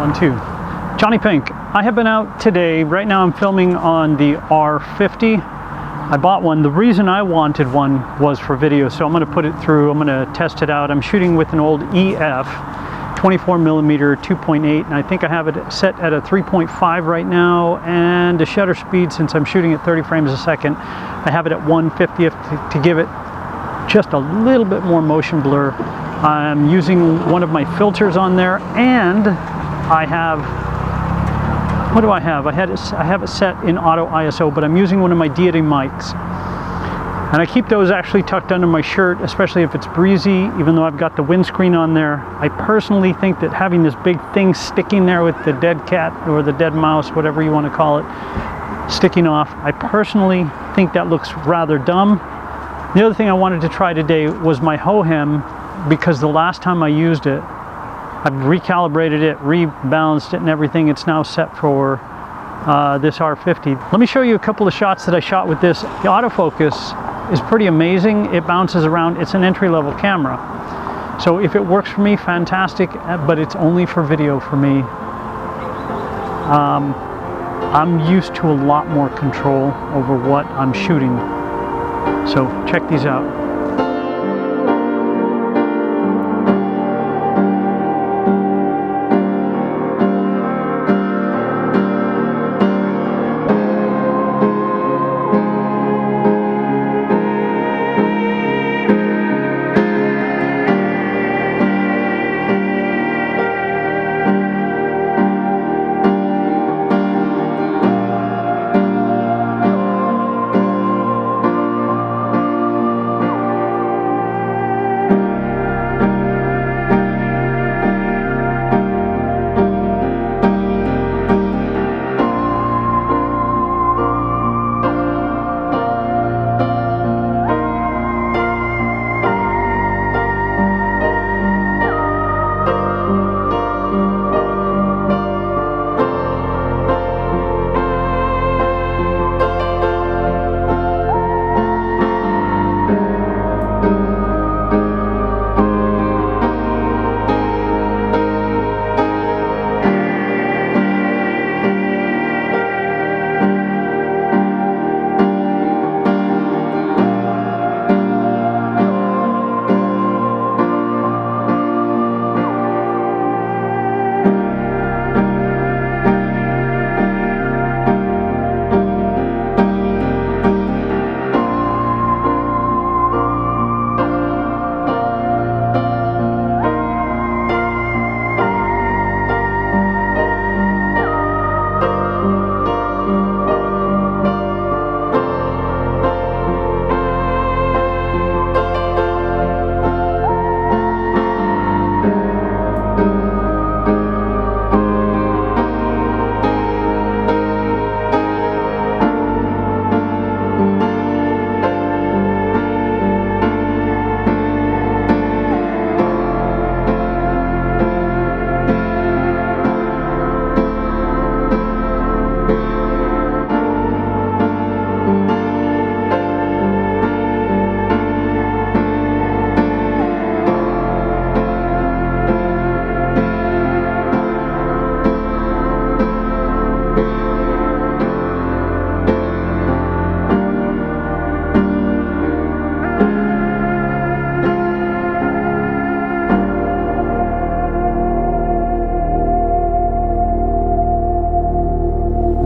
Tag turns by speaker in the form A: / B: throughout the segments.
A: one too. JonnyPink. I have been out today. Right now I'm filming on the R50. I bought one. The reason I wanted one was for video, so I'm going to put it through. I'm going to test it out. I'm shooting with an old EF 24mm 2.8, and I think I have it set at a 3.5 right now, and the shutter speed, since I'm shooting at 30 frames a second, I have it at 1/50th to give it just a little bit more motion blur. I'm using one of my filters on there, and I have, what do I have? I have it set in auto ISO, but I'm using one of my deity mics. And I keep those actually tucked under my shirt, especially if it's breezy, even though I've got the windscreen on there. I personally think that having this big thing sticking there with the dead cat or the dead mouse, whatever you want to call it, sticking off, I personally think that looks rather dumb. The other thing I wanted to try today was my Hohem, because the last time I used it, I've recalibrated it, rebalanced it and everything. It's now set for this R50. Let me show you a couple of shots that I shot with this. The autofocus is pretty amazing. It bounces around. It's an entry-level camera. So if it works for me, fantastic, but it's only for video for me. I'm used to a lot more control over what I'm shooting. So check these out.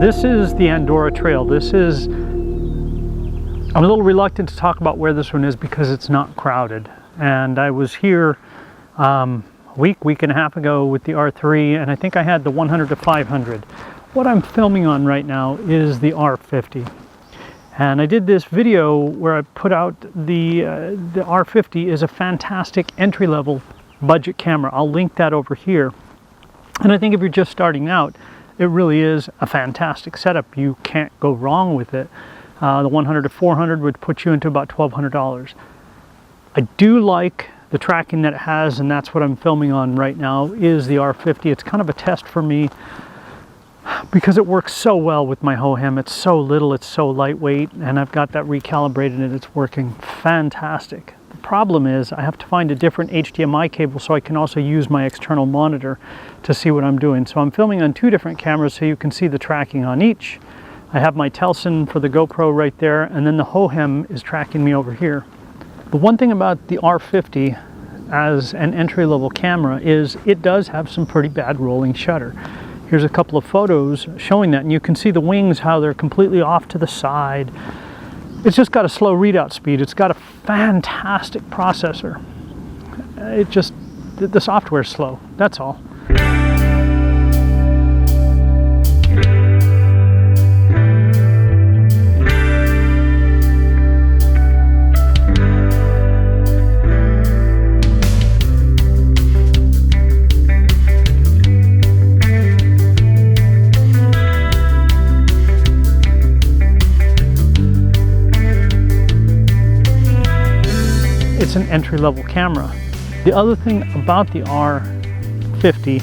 A: This is the Andorra Trail. I'm a little reluctant to talk about where this one is because it's not crowded. And I was here a week and a half ago with the R3, and I think I had the 100 to 500. What I'm filming on right now is the R50. And I did this video where I put out the R50 is a fantastic entry-level budget camera. I'll link that over here. And I think if you're just starting out, it really is a fantastic setup. You can't go wrong with it. The 100 to 400 would put you into about $1,200. I do like the tracking that it has, and that's what I'm filming on right now, is the R50. It's kind of a test for me because it works so well with my Hohem. It's so little, it's so lightweight, and I've got that recalibrated and it's working fantastic. The problem is I have to find a different HDMI cable so I can also use my external monitor to see what I'm doing. So I'm filming on 2 different cameras so you can see the tracking on each. I have my Telson for the GoPro right there, and then the Hohem is tracking me over here. The one thing about the R50 as an entry-level camera is it does have some pretty bad rolling shutter. Here's a couple of photos showing that, and you can see the wings, how they're completely off to the side. It's just got a slow readout speed. It's got a fantastic processor. The software's slow, that's all. It's an entry-level camera. The other thing about the R50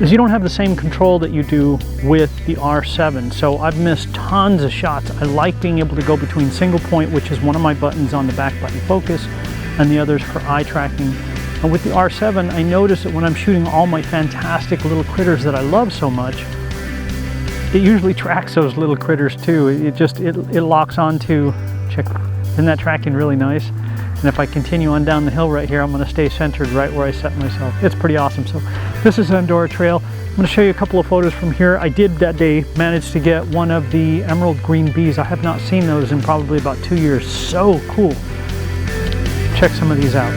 A: is you don't have the same control that you do with the R7. So I've missed tons of shots. I like being able to go between single point, which is one of my buttons on the back button focus, and the others for eye tracking. And with the R7, I notice that when I'm shooting all my fantastic little critters that I love so much, it usually tracks those little critters too. It locks onto, check, isn't that tracking really nice? And if I continue on down the hill right here, I'm going to stay centered right where I set myself. It's pretty awesome. So this is Andorra Trail. I'm going to show you a couple of photos from here. I did that day manage to get one of the emerald green bees. I have not seen those in probably about 2 years. So cool. Check some of these out.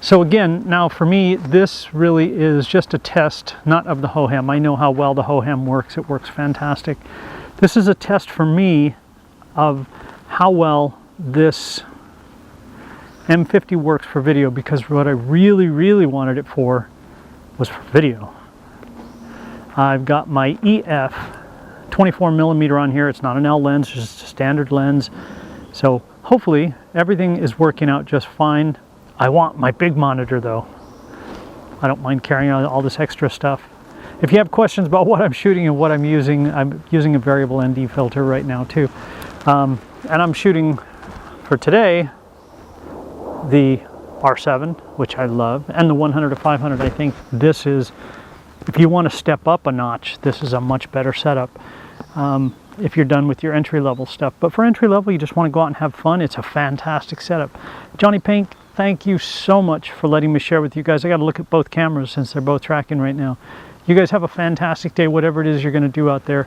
A: So again, now for me, this really is just a test, not of the Hohem. I know how well the Hohem works. It works fantastic. This is a test for me of how well this M50 works for video, because what I really wanted it for was for video. I've got my EF 24mm on here. It's not an L lens, it's just a standard lens. So hopefully everything is working out just fine. I want my big monitor though. I don't mind carrying all this extra stuff. If you have questions about what I'm shooting and what I'm using a variable ND filter right now too. And I'm shooting for today the R7, which I love, and the 100 to 500. I think this is, if you want to step up a notch, this is a much better setup if you're done with your entry-level stuff. But for entry-level, you just want to go out and have fun. It's a fantastic setup. JonnyPink, thank you so much for letting me share with you guys. I got to look at both cameras since they're both tracking right now. You guys have a fantastic day, whatever it is you're going to do out there.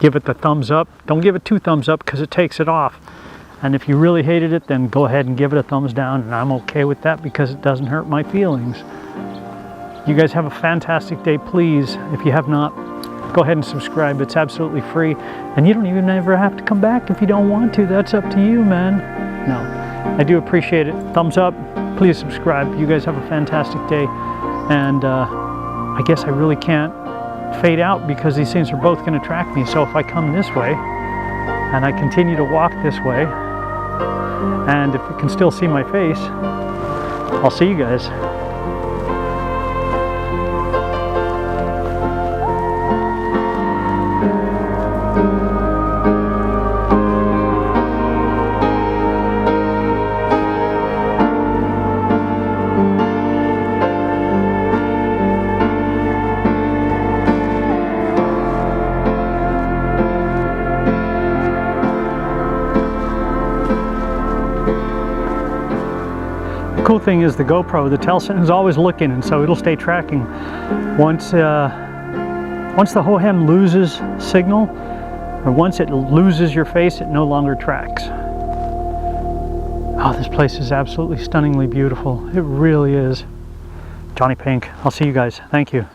A: Give it the thumbs up. Don't give it 2 thumbs up because it takes it off. And if you really hated it, then go ahead and give it a thumbs down, and I'm okay with that because it doesn't hurt my feelings. You guys have a fantastic day. Please, if you have not, go ahead and subscribe. It's absolutely free, and you don't even ever have to come back if you don't want to. That's up to you, man. No, I do appreciate it. Thumbs up, please subscribe. You guys have a fantastic day, and I guess I really can't fade out because these things are both going to track me. So if I come this way and I continue to walk this way, and if it can still see my face, I'll see you guys. The cool thing is the GoPro, the tail is always looking, and so it'll stay tracking. Once the HOHEM loses signal, or once it loses your face, it no longer tracks. Oh, this place is absolutely stunningly beautiful. It really is. JonnyPink. I'll see you guys. Thank you.